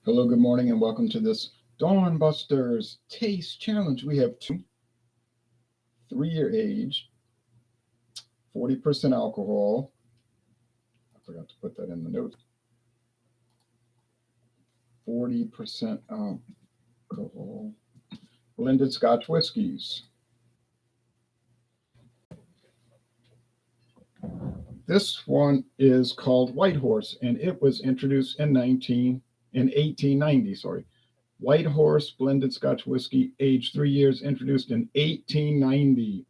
Hello, good morning, and welcome to this Dawn Busters Taste Challenge. We have two 3-year age, 40% alcohol. I forgot to put that in the notes. 40% alcohol. Blended Scotch whiskies. This one is called White Horse, and it was introduced in 1890. Sorry, White Horse blended Scotch whiskey, aged 3 years, introduced in 1890.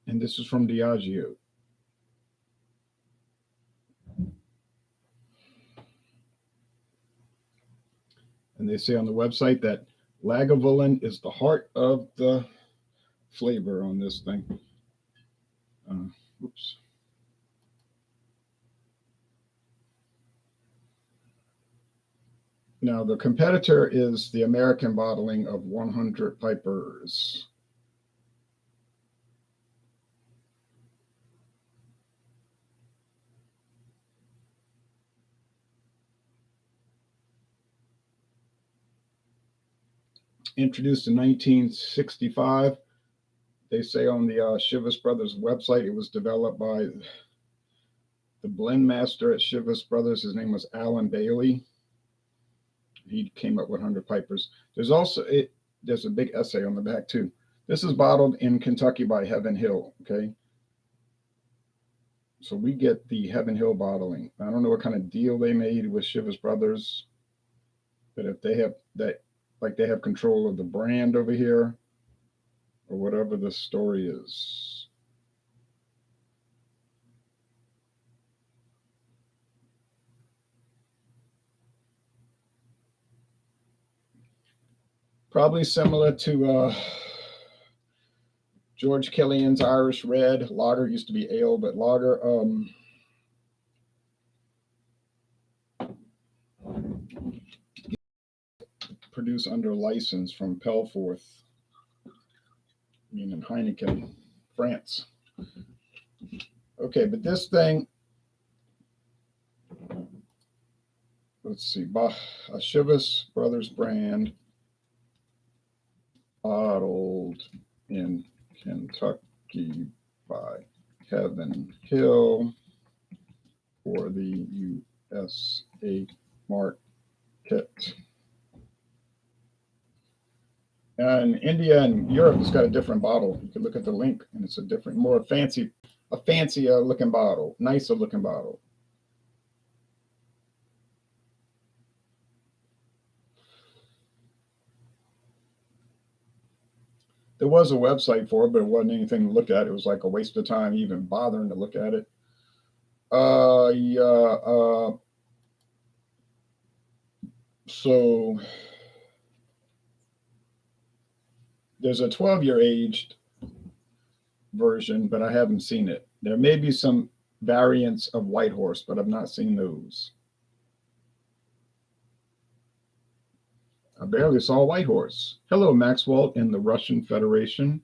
And this is from Diageo. And they say on the website that Lagavulin is the heart of the flavor on this thing. Oops. Now, the competitor is the American bottling of 100 Pipers. Introduced in 1965. They say on the Chivas Brothers website it was developed by the blend master at Chivas Brothers. His name was Alan Bailey. He came up with 100 Pipers. There's a big essay on the back too. This is bottled in Kentucky by Heaven Hill. Okay, so we get the Heaven Hill bottling. I don't know what kind of deal they made with Chivas Brothers, but if they have that, like they have control of the brand over here, or whatever the story is. Probably similar to George Killian's Irish Red. Lager used to be ale, but lager produced under license from Pelforth, meaning Heineken, France. Okay, but this thing, let's see, a Chivas Brothers brand, bottled in Kentucky by Heaven Hill for the USA market. And India and Europe has got a different bottle. You can look at the link, and it's a different, more fancy, a fancier looking bottle, nicer looking bottle. There was a website for it, but it wasn't anything to look at. It was like a waste of time even bothering to look at it. So there's a 12-year aged version, but I haven't seen it. There may be some variants of White Horse, but I've not seen those. I barely saw White Horse. Hello, Maxwell in the Russian Federation.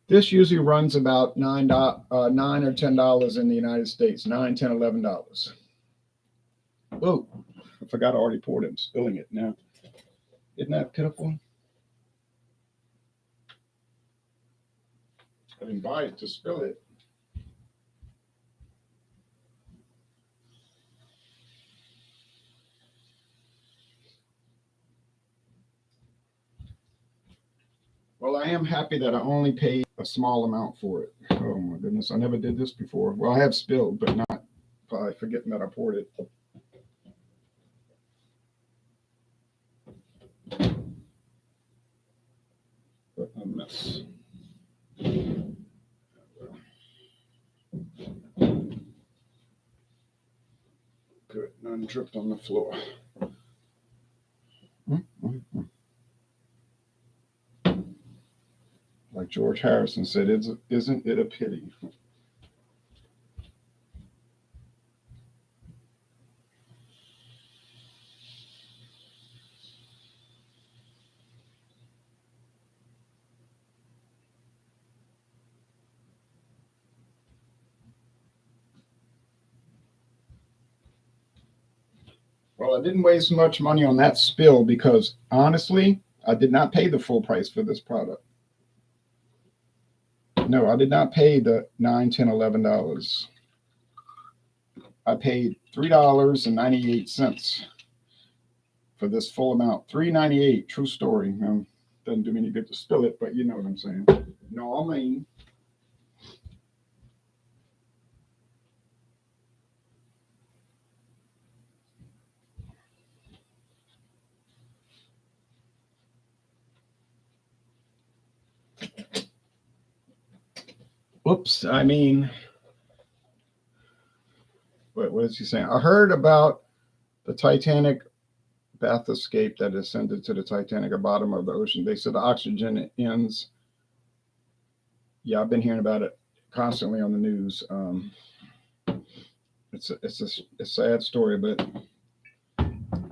This usually runs about $9 or $10 in the United States. $9, $10, $11. Whoa, I forgot I already poured it. I'm spilling it now. Isn't that pitiful? I didn't buy it to spill it. Well, I am happy that I only paid a small amount for it. Oh my goodness, I never did this before. Well, I have spilled, but not by forgetting that I poured it. What a mess. Good, none dripped on the floor. George Harrison said, "Isn't it a pity?" Well, I didn't waste much money on that spill because honestly, I did not pay the full price for this product. No, I did not pay the $9, $10, $11. I paid $3.98 for this full amount. $3.98, true story. Doesn't do me any good to spill it, but you know what I'm saying. No, I mean, oops. I mean, what is he saying? I heard about the Titanic bath escape that ascended to the Titanic at bottom of the ocean. They said the oxygen ends. Yeah, I've been hearing about it constantly on the news. It's a sad story, but I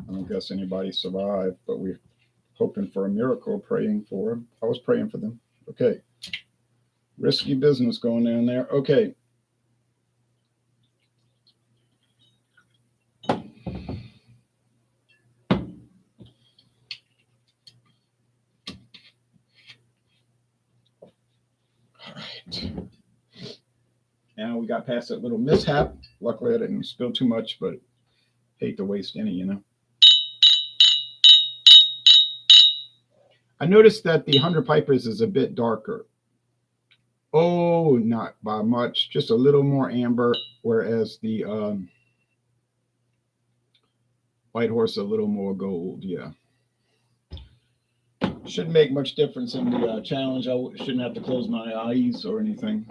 don't guess anybody survived. But we're hoping for a miracle, praying for them. I was praying for them. Okay, risky business going down there. Okay. All right. Now we got past that little mishap. Luckily, I didn't spill too much, but hate to waste any, you know. I noticed that the 100 Pipers is a bit darker. Oh, not by much, just a little more amber, whereas the White Horse a little more gold. Yeah, shouldn't make much difference in the challenge. I shouldn't have to close my eyes or anything.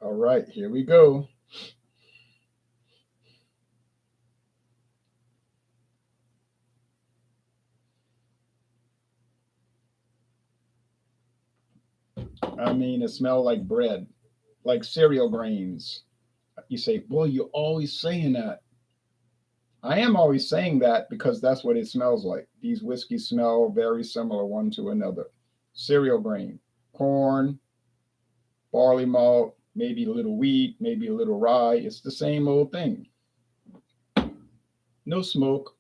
All right, here we go. I mean, it smelled like bread, like cereal grains. You say, boy, you're always saying that. I am always saying that because that's what it smells like. These whiskeys smell very similar one to another. Cereal grain, corn, barley malt, maybe a little wheat, maybe a little rye. It's the same old thing. No smoke,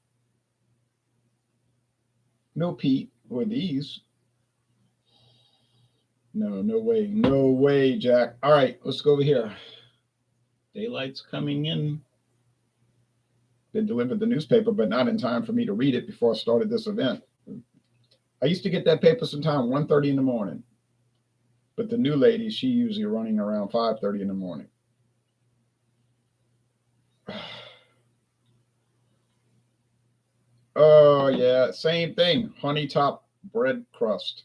no peat or these. No, no way. No way, Jack. All right, let's go over here. Daylight's coming in. They delivered the newspaper, but not in time for me to read it before I started this event. I used to get that paper sometime 1:30 in the morning. But the new lady, she usually running around 5:30 in the morning. Oh yeah, same thing. Honey top bread crust.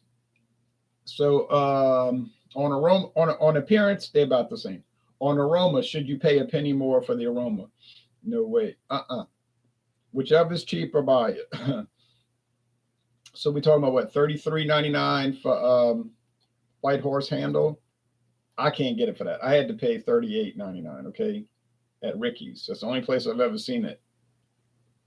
So on aroma, on appearance, they're about the same. On aroma, should you pay a penny more for the aroma? No way. Whichever is cheaper, buy it. So we're talking about what, $33.99 for White Horse handle. I can't get it for that. I had to pay $38.99. Okay, at Ricky's. That's the only place I've ever seen it.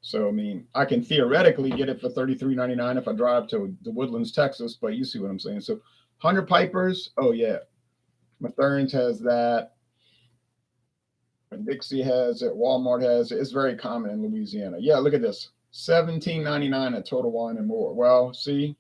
So I mean, I can theoretically get it for $33.99 if I drive to the Woodlands, Texas. But you see what I'm saying. So 100 Pipers. Oh yeah, Mathern's has that. Dixie has it. Walmart has it. It's very common in Louisiana. Yeah, look at this. $17.99 at Total Wine and More. Well, see.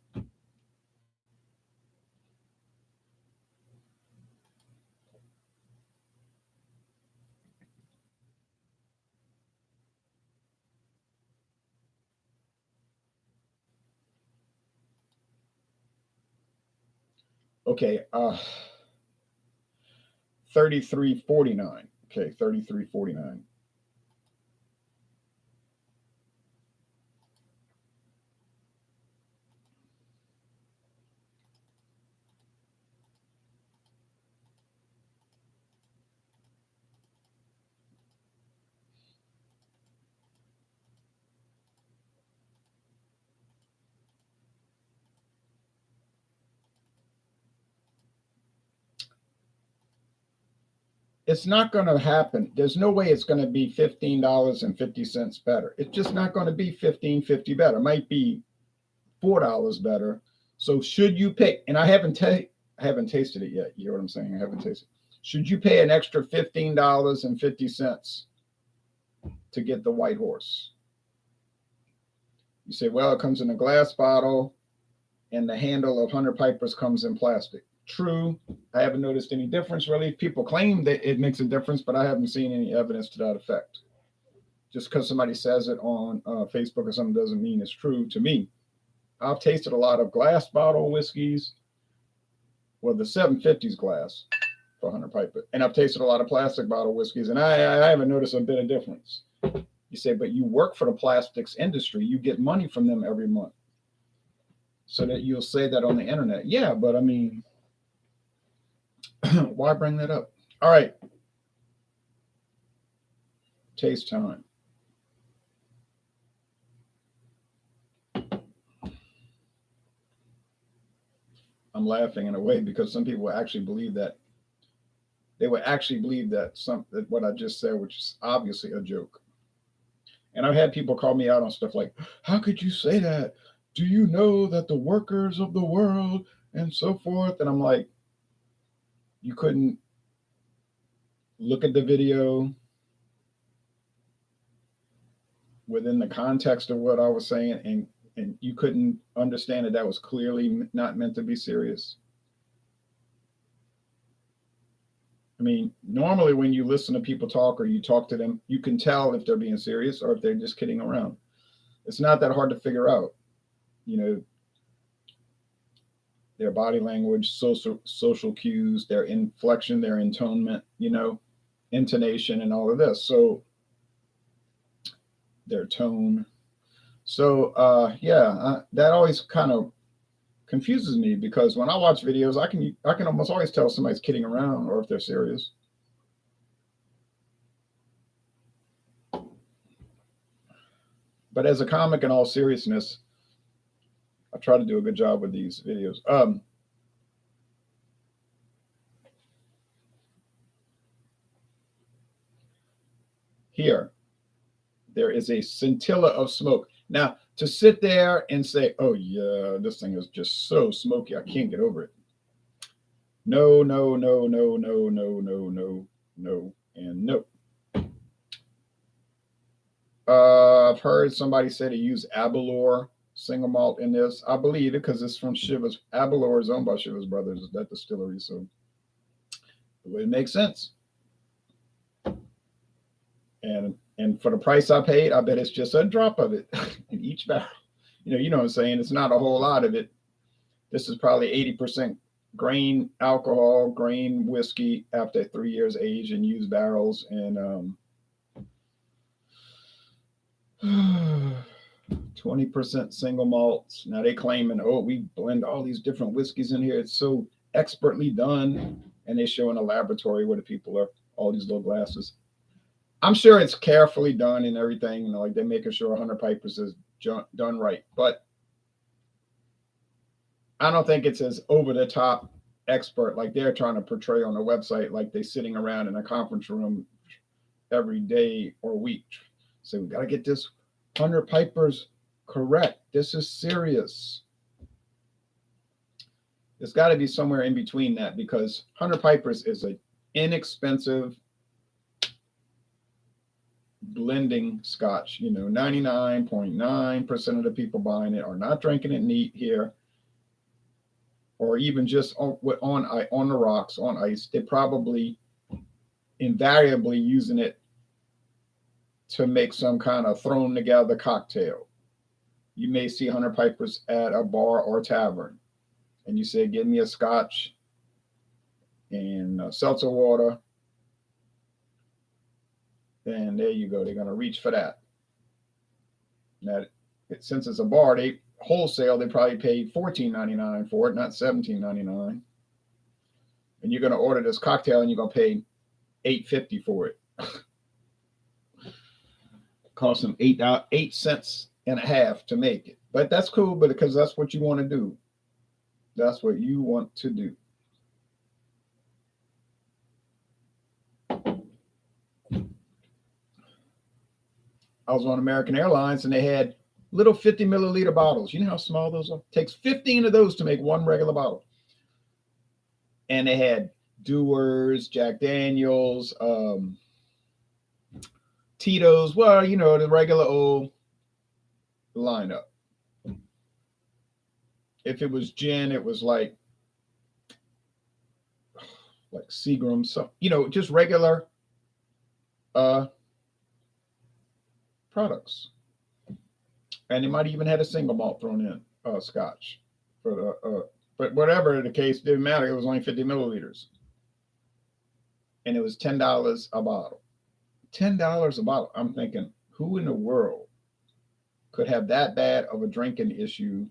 Okay, 33.49. Okay, 33.49. It's not going to happen. There's no way it's going to be $15.50 better. It's just not going to be 15.50 better. It might be $4 better. So should you pay? And I haven't tasted it yet. You know what I'm saying? I haven't tasted it. Should you pay an extra $15.50 to get the White Horse? You say, well, it comes in a glass bottle and the handle of 100 Pipers comes in plastic. True. I haven't noticed any difference really. People claim that it makes a difference, but I haven't seen any evidence to that effect. Just because somebody says it on Facebook or something doesn't mean it's true to me. I've tasted a lot of glass bottle whiskeys. Well, the 750's glass for 100 Piper. And I've tasted a lot of plastic bottle whiskeys, and I haven't noticed a bit of difference. You say, but you work for the plastics industry. You get money from them every month. So that you'll say that on the internet. Yeah, but I mean, why bring that up? All right. Taste time. I'm laughing in a way because some people actually believe that. They would actually believe that what I just said, which is obviously a joke. And I've had people call me out on stuff like, how could you say that? Do you know that the workers of the world and so forth? And I'm like, you couldn't look at the video within the context of what I was saying, and you couldn't understand that was clearly not meant to be serious. I mean, normally when you listen to people talk or you talk to them, you can tell if they're being serious or if they're just kidding around. It's not that hard to figure out. You know, their body language, social cues, their inflection, their intonement, you know, intonation, and all of this. So their tone. So that always kind of confuses me because when I watch videos, I can almost always tell if somebody's kidding around or if they're serious. But as a comic, in all seriousness, I try to do a good job with these videos. Here, there is a scintilla of smoke. Now, to sit there and say, oh, yeah, this thing is just so smoky, I can't get over it. No, no, no, no, no, no, no, no, no, and no. I've heard somebody say to use Abalor single malt in this. I believe it because it's from Chivas. Abalor is owned by Chivas Brothers, that distillery, so it makes sense. And for the price I paid, I bet it's just a drop of it in each barrel. You know what I'm saying? It's not a whole lot of it. This is probably 80% grain alcohol, grain whiskey after 3 years age in used barrels, and 20% single malts. Now they claiming, oh, we blend all these different whiskeys in here. It's so expertly done, and they show in a laboratory where the people are all these little glasses. I'm sure it's carefully done and everything, like they're making sure 100 Pipers is done right. But I don't think it's as over the top expert like they're trying to portray on the website, like they're sitting around in a conference room every day or week. So we got to get this 100 Pipers correct. This is serious. It's got to be somewhere in between that because 100 Pipers is an inexpensive blending scotch. 99.9% of the people buying it are not drinking it neat here, or even just on the rocks on ice. They're probably invariably using it to make some kind of thrown together cocktail. You may see 100 Pipers at a bar or tavern, and you say, "Give me a scotch and seltzer water." And there you go. They're going to reach for that. Now, since it's a bar, they probably paid $14.99 for it, not $17.99. And you're going to order this cocktail and you're going to pay $8.50 for it. Cost them 8 cents and a half to make it. But that's cool, because that's what you want to do. That's what you want to do. I was on American Airlines and they had little 50 milliliter bottles. You know how small those are? It takes 15 of those to make one regular bottle. And they had Dewar's, Jack Daniels, Tito's. Well, you know, the regular old lineup. If it was gin, it was like Seagram, so you know, just regular uh products. And they might even had a single malt thrown in, Scotch for the but whatever the case, didn't matter. It was only 50 milliliters, and it was $10 a bottle. $10 a bottle. I'm thinking, who in the world could have that bad of a drinking issue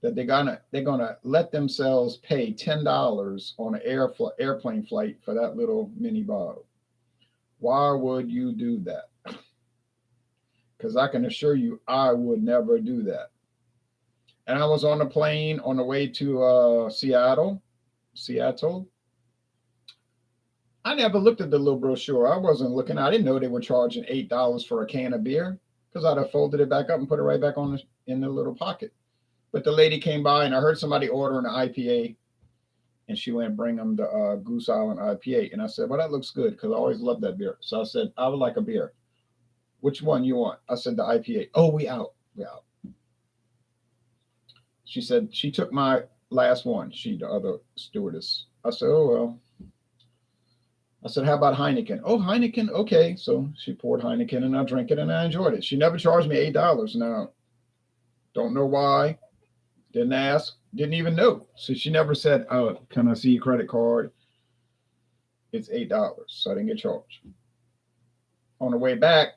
that they're gonna let themselves pay $10 on an airplane flight for that little mini bottle? Why would you do that? Because I can assure you, I would never do that. And I was on a plane on the way to Seattle. I never looked at the little brochure. I wasn't looking. I didn't know they were charging $8 for a can of beer because I'd have folded it back up and put it right back in the little pocket. But the lady came by and I heard somebody ordering an IPA, and she went bring them the Goose Island IPA, and I said, "Well, that looks good because I always loved that beer." So I said, "I would like a beer. Which one you want?" I said, "The IPA." "Oh, we out. We out." She said she took my last one. She, the other stewardess. I said, "Oh well." I said, "How about Heineken?" "Oh, Heineken, okay." So she poured Heineken and I drank it and I enjoyed it. She never charged me $8. Now, don't know why. Didn't ask. Didn't even know. So she never said, "Oh, can I see your credit card?" It's $8. So I didn't get charged. On the way back,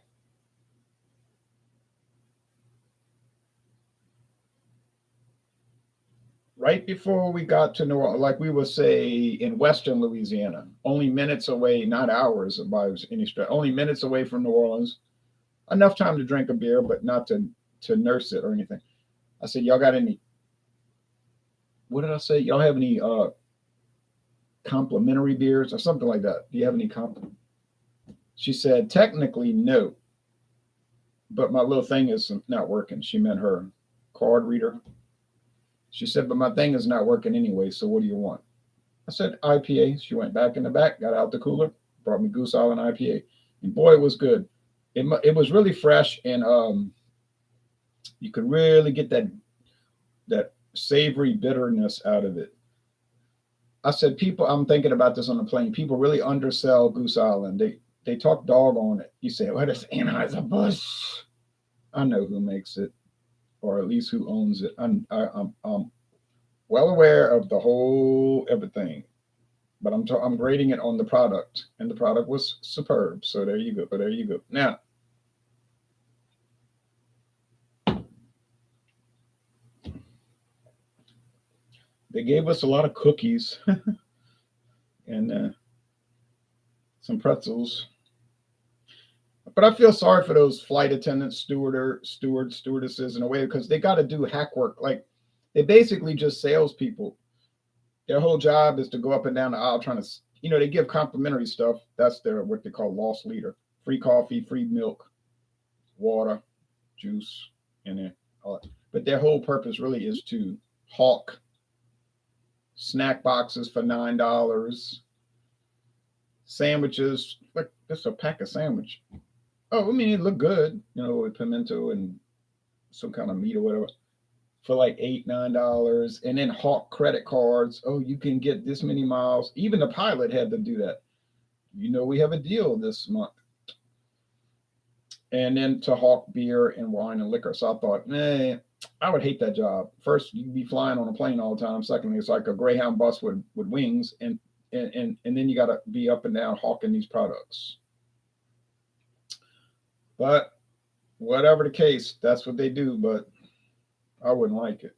right before we got to New Orleans, like we would say in Western Louisiana, only minutes away, not hours by any stretch, only minutes away from New Orleans, enough time to drink a beer, but not to nurse it or anything. I said, "Y'all got any? What did I say? Y'all have any complimentary beers or something like that? Do you have any comp?" She said, "Technically, no, but my little thing is not working." She meant her card reader. She said, "But my thing is not working anyway. So what do you want?" I said, "IPA." She went back in the back, got out the cooler, brought me Goose Island IPA, and boy, it was good. It was really fresh, and you could really get that savory bitterness out of it. I said, people, I'm thinking about this on the plane. People really undersell Goose Island. They talk dog on it. You say, "What is Anheuser-Busch?" I know who makes it, or at least who owns it. I'm well aware of the whole everything, but I'm grading it on the product, and the product was superb. So there you go. There you go. Now they gave us a lot of cookies and some pretzels. But I feel sorry for those flight attendants, stewardesses in a way because they got to do hack work. Like they basically just salespeople. Their whole job is to go up and down the aisle trying to, they give complimentary stuff. That's their what they call loss leader: free coffee, free milk, water, juice, and then all that. But their whole purpose really is to hawk snack boxes for $9, sandwiches. Like just a pack of sandwich. Oh, I mean, it looked good, with pimento and some kind of meat or whatever, for like $8, $9, and then hawk credit cards. Oh, you can get this many miles. Even the pilot had to do that. We have a deal this month. And then to hawk beer and wine and liquor. So I thought, I would hate that job. First, you'd be flying on a plane all the time. Secondly, it's like a Greyhound bus with wings, and then you got to be up and down hawking these products. But whatever the case, that's what they do. But I wouldn't like it.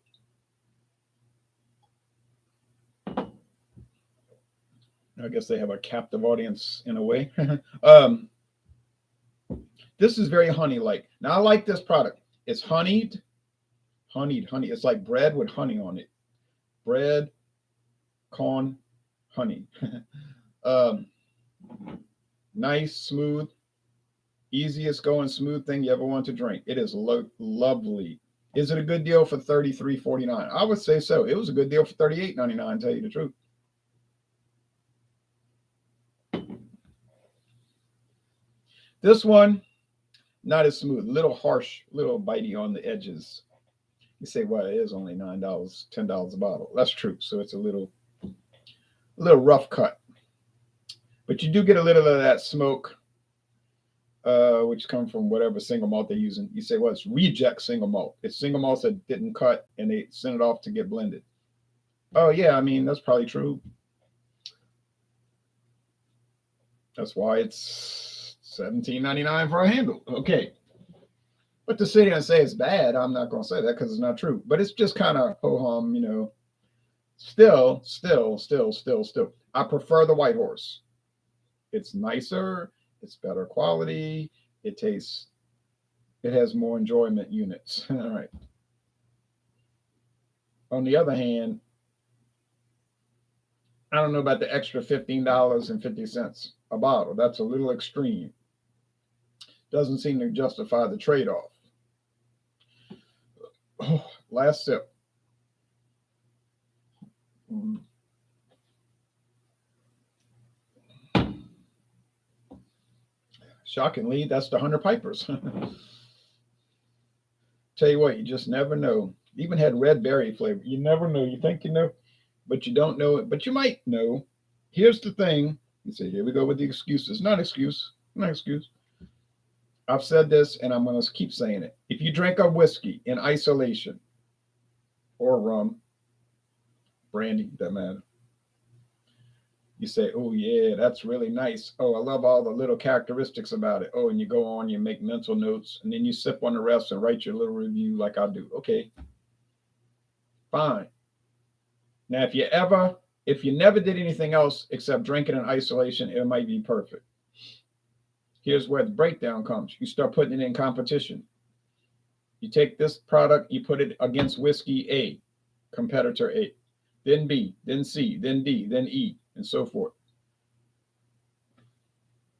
I guess they have a captive audience in a way. This is very honey-like. Now I like this product. It's honey. It's like bread with honey on it. Bread, corn, honey. um, Nice, smooth. Easiest going smooth thing you ever want to drink. It is lovely. Is it a good deal for $33.49? I would say so. It was a good deal for $38.99, tell you the truth. This one, not as smooth, a little harsh, a little bitey on the edges. You say, well, it is only $9, $10 a bottle. That's true. So it's a little rough cut. But you do get a little of that smoke, which come from whatever single malt they're using. You say, well, it's reject single malt. It's single malts that didn't cut and they sent it off to get blended. Oh yeah, I mean that's probably true. That's why it's $17.99 for a handle. Okay. But to sit here and say it's bad, I'm not going to say that because it's not true. But it's just kind of ho hum. Still. I prefer the White Horse. It's nicer. It's better quality. It tastes. It has more enjoyment units. All right. On the other hand, I don't know about the extra $15.50 a bottle. That's a little extreme. Doesn't seem to justify the trade off. Oh, last sip. Shockingly, that's the 100 Pipers. Tell you what, you just never know. Even had red berry flavor. You never know. You think you know, but you don't know it. But you might know. Here's the thing. You say, here we go with the excuses. Not excuse. Not excuse. I've said this and I'm going to keep saying it. If you drink a whiskey in isolation or rum, brandy, doesn't matter. You say, oh, yeah, that's really nice. Oh, I love all the little characteristics about it. Oh, and you go on, you make mental notes, and then you sip on the rest and write your little review like I do. Okay, fine. Now, if you never did anything else except drinking in isolation, it might be perfect. Here's where the breakdown comes. You start putting it in competition. You take this product, you put it against whiskey A, competitor A, then B, then C, then D, then E, and so forth.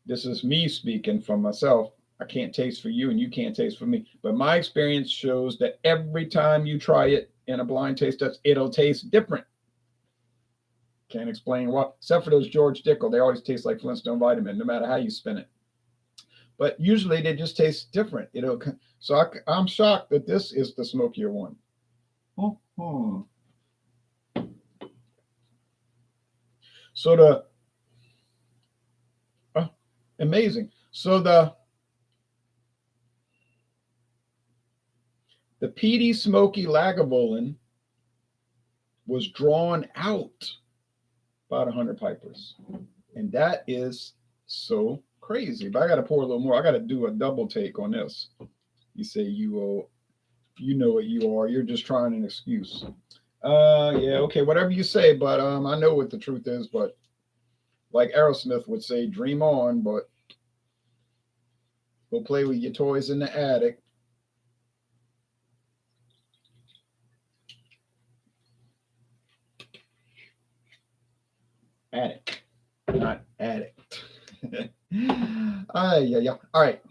This is me speaking for myself. I can't taste for you and you can't taste for me. But my experience shows that every time you try it in a blind taste test, it'll taste different. Can't explain why, except for those George Dickel. They always taste like Flintstone vitamin, no matter how you spin it. But usually they just taste different. I'm shocked that this is the smokier one. Mm-hmm. So amazing. So the peaty smoky Lagavulin was drawn out about 100 Pipers, and that is so crazy. But I got to pour a little more. I got to do a double take on this. You say you know what you are. You're just trying an excuse. Yeah, okay, whatever you say, but I know what the truth is. But like Aerosmith would say, dream on. But go play with your toys in the attic. Attic, not addict. Yeah. All right,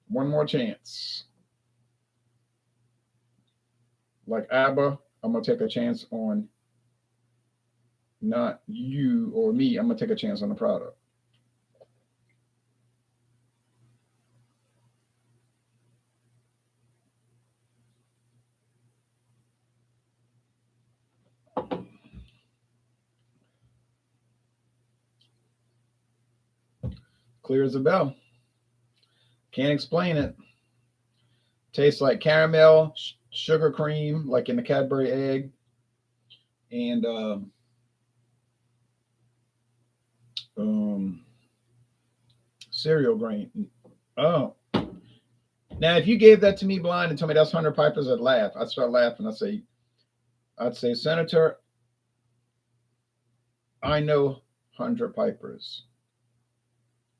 one more chance. Like ABBA, I'm gonna take a chance on not you or me. I'm gonna take a chance on the product. Clear as a bell. Can't explain it. Tastes like caramel, sugar cream, like in the Cadbury egg, and um, cereal grain. Oh, now if you gave that to me blind and told me that's 100 Pipers, I'd laugh. I'd start laughing. I'd say, Senator, I know 100 Pipers.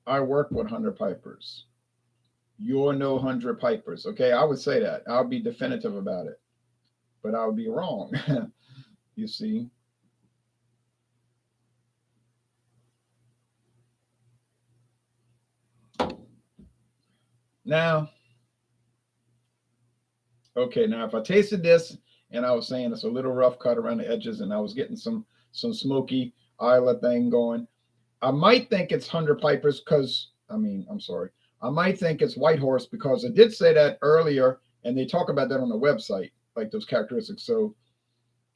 I work with 100 Pipers. You're no 100 Pipers. Okay, I would say that. I'll be definitive about it, but I would be wrong. You see. Now, okay, now if I tasted this and I was saying it's a little rough cut around the edges and I was getting some smoky Isla thing going, I might think it's 100 Pipers because, I mean, I'm sorry. I might think it's White Horse because it did say that earlier and they talk about that on the website, like those characteristics. So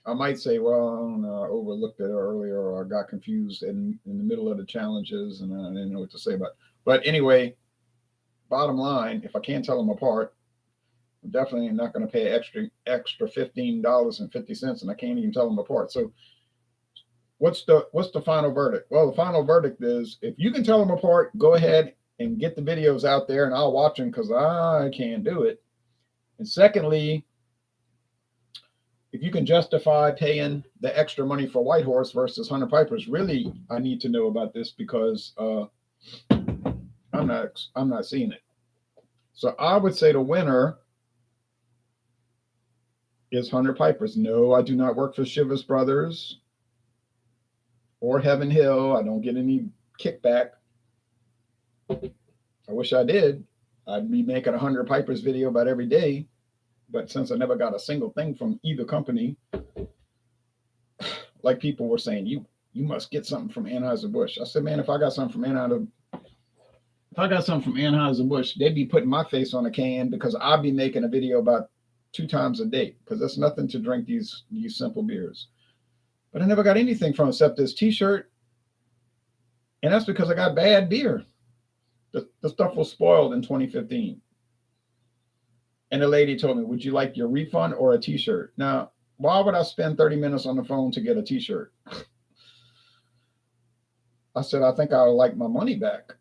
I might say, well, I don't know, I overlooked it earlier or I got confused in the middle of the challenges and I didn't know what to say about it. But anyway, bottom line, if I can't tell them apart, I'm definitely not going to pay extra $15.50 and I can't even tell them apart. So what's the final verdict? Well, the final verdict is if you can tell them apart, go ahead and get the videos out there and I'll watch them because I can't do it. And secondly, if you can justify paying the extra money for White Horse versus 100 Pipers, really, I need to know about this because I'm not seeing it. So I would say the winner is 100 Pipers. No, I do not work for Chivas Brothers or Heaven Hill. I don't get any kickback. I wish I did. I'd be making 100 Pipers video about every day. But since I never got a single thing from either company, like people were saying, you must get something from Anheuser-Busch. I said, man, if I got something from Anheuser-Busch, they'd be putting my face on a can because I'd be making a video about 2 times a day because there's nothing to drink these simple beers. But I never got anything from except this T-shirt, and that's because I got bad beer. The stuff was spoiled in 2015. And the lady told me, would you like your refund or a T-shirt? Now, why would I spend 30 minutes on the phone to get a T-shirt? I said, I think I would like my money back.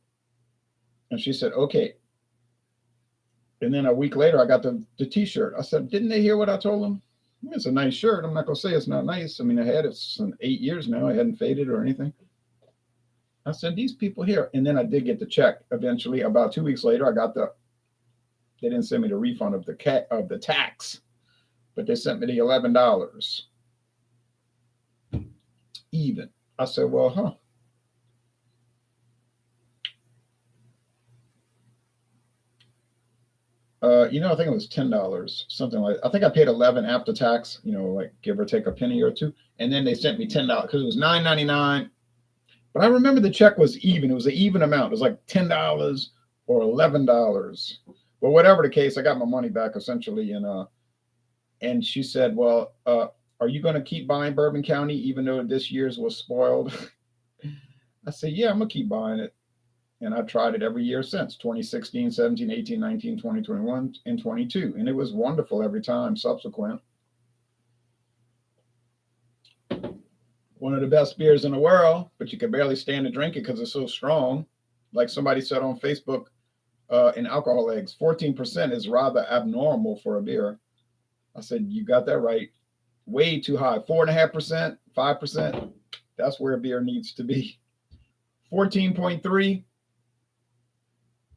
And she said, okay. And then a week later, I got the T-shirt. I said, didn't they hear what I told them? It's a nice shirt. I'm not going to say it's not nice. I mean, I had it for 8 years now. I hadn't faded or anything. I said, these people here. And then I did get the check eventually. About 2 weeks later, I got they didn't send me the refund of the tax, but they sent me the $11 even. I said, well, I think it was $10, something like. I think I paid 11 after tax. Like give or take a penny or two, and then they sent me $10 because it was $9.99. But I remember the check was even. It was an even amount. It was like $10 or $11. But whatever the case, I got my money back essentially, and she said, well, are you going to keep buying Bourbon County even though this year's was spoiled? I said, yeah, I'm going to keep buying it. And I've tried it every year since 2016, 17, 18, 19, 20, 21, and 22. And it was wonderful every time subsequent. One of the best beers in the world, but you can barely stand to drink it because it's so strong. Like somebody said on Facebook, in alcohol eggs, 14% is rather abnormal for a beer. I said, you got that right. Way too high. 4.5%, 5%. That's where beer needs to be. 14.3.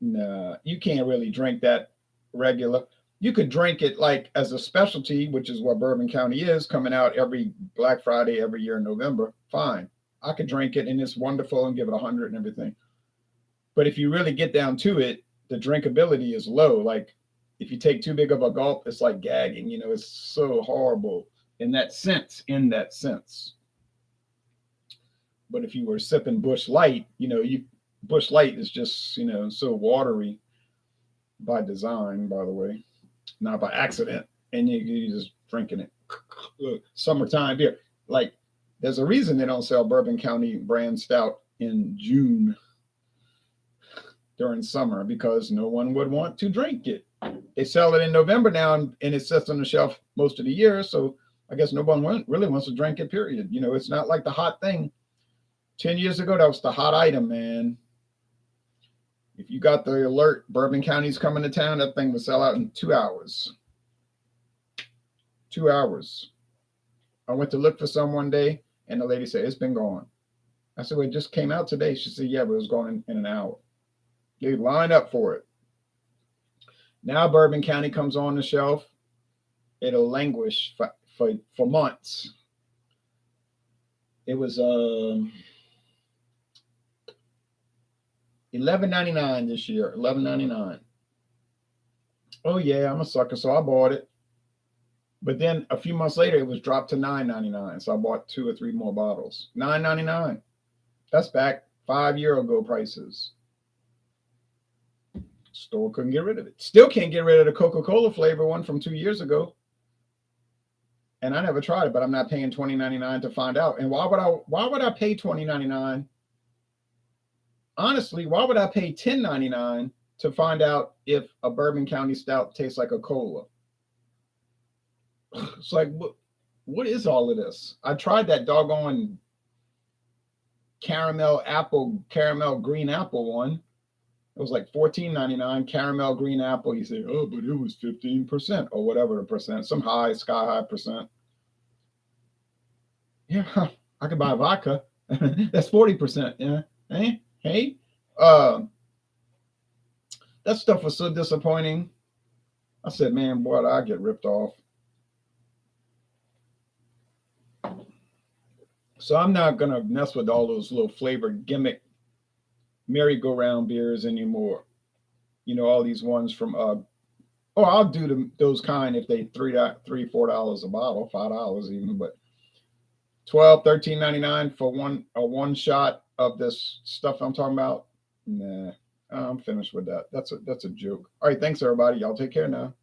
Nah, you can't really drink that regular. You could drink it like as a specialty, which is what Bourbon County is, coming out every Black Friday every year in November. Fine. I could drink it and it's wonderful and give it 100 and everything. But if you really get down to it, the drinkability is low. Like if you take too big of a gulp, it's like gagging. It's so horrible in that sense. But if you were sipping Busch Light, Busch Light is just, so watery by design, by the way, not by accident. And you're just drinking it. Summertime beer. Like there's a reason they don't sell Bourbon County brand stout in June during summer because no one would want to drink it. They sell it in November now and it sits on the shelf most of the year. So I guess no one really wants to drink it, period. It's not like the hot thing. 10 years ago, that was the hot item, man. If you got the alert, Bourbon County's coming to town, that thing would sell out in 2 hours. 2 hours. I went to look for some one day and the lady said, it's been gone. I said, well, it just came out today. She said, yeah, but it was gone in an hour. They line up for it. Now Bourbon County comes on the shelf. It'll languish for months. It was $11.99 this year. $11.99. Oh yeah, I'm a sucker. So I bought it. But then a few months later, it was dropped to $9.99. So I bought 2 or 3 more bottles. $9.99. That's back 5 year ago prices. Store couldn't get rid of it. Still can't get rid of the Coca-Cola flavor one from 2 years ago. And I never tried it, but I'm not paying $20.99 to find out. And why would I pay $20.99? Honestly, why would I pay $10.99 to find out if a Bourbon County Stout tastes like a cola? It's like what is all of this? I tried that doggone caramel green apple one. It was like $14.99 caramel green apple. You say, oh, but it was 15% or whatever the percent, some sky high percent. Yeah, I could buy vodka. That's 40%. Yeah. Hey. Uh, that stuff was so disappointing. I said, man, boy, I get ripped off. So I'm not gonna mess with all those little flavored gimmick merry-go-round beers anymore. All these ones from I'll do those kind if they $3, $4 a bottle, $5 even, but 12, 13.99 for one shot of this stuff I'm talking about. Nah, I'm finished with that. That's a joke. All right, thanks everybody. Y'all take care now.